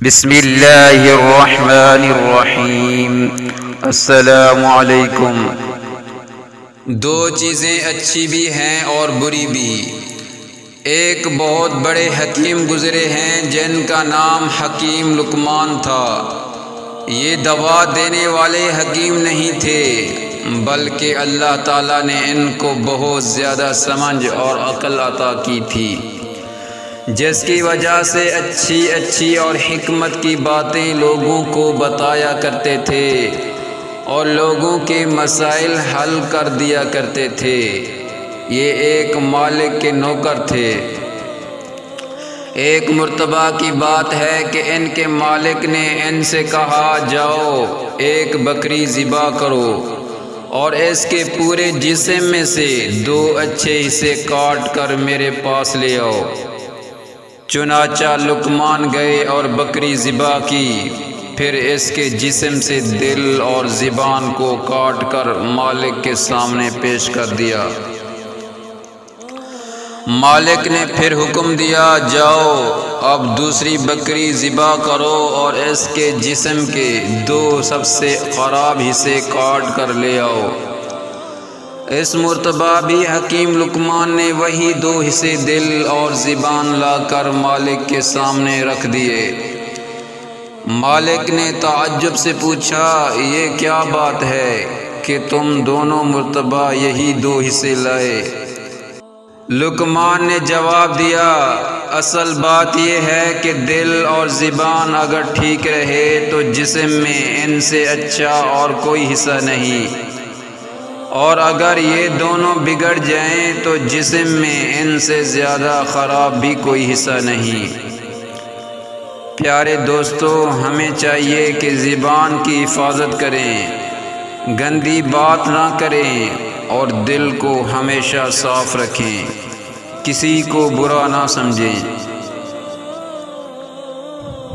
بسم اللہ الرحمن الرحیم۔ السلام علیکم۔ دو چیزیں اچھی بھی ہیں اور بری بھی۔ ایک بہت بڑے حکیم گزرے ہیں جن کا نام حکیم لقمان تھا۔ یہ دوا دینے والے حکیم نہیں تھے، بلکہ اللہ تعالیٰ نے ان کو بہت زیادہ سمجھ اور عقل عطا کی تھی، جس کی وجہ سے اچھی اچھی اور حکمت کی باتیں لوگوں کو بتایا کرتے تھے اور لوگوں کے مسائل حل کر دیا کرتے تھے۔ یہ ایک مالک کے نوکر تھے۔ ایک مرتبہ کی بات ہے کہ ان کے مالک نے ان سے کہا، جاؤ ایک بکری ذبح کرو اور اس کے پورے جسم میں سے 2 اچھے حصے کاٹ کر میرے پاس لے آؤ۔ چنانچہ لقمان گئے اور بکری ذبح کی، پھر اس کے جسم سے دل اور زبان کو کاٹ کر مالک کے سامنے پیش کر دیا۔ مالک نے پھر حکم دیا، جاؤ اب دوسری بکری ذبح کرو اور اس کے جسم کے 2 سب سے خراب حصے کاٹ کر لے آؤ۔ اس مرتبہ بھی حکیم لقمان نے وہی 2 حصے دل اور زبان لا کر مالک کے سامنے رکھ دیے۔ مالک نے تعجب سے پوچھا، یہ کیا بات ہے کہ تم دونوں مرتبہ یہی 2 حصے لائے؟ لقمان نے جواب دیا، اصل بات یہ ہے کہ دل اور زبان اگر ٹھیک رہے تو جسم میں ان سے اچھا اور کوئی حصہ نہیں، اور اگر یہ دونوں بگڑ جائیں تو جسم میں ان سے زیادہ خراب بھی کوئی حصہ نہیں۔ پیارے دوستو، ہمیں چاہیے کہ زبان کی حفاظت کریں، گندی بات نہ کریں اور دل کو ہمیشہ صاف رکھیں، کسی کو برا نہ سمجھیں۔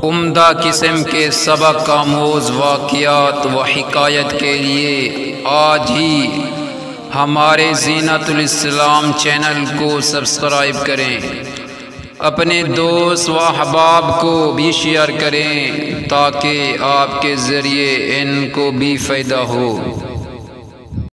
عمدہ قسم کے سبق آموز واقعات و حکایت کے لیے آج ہی ہمارے زینت الاسلام چینل کو سبسکرائب کریں، اپنے دوست و احباب کو بھی شیئر کریں تاکہ آپ کے ذریعے ان کو بھی فائدہ ہو۔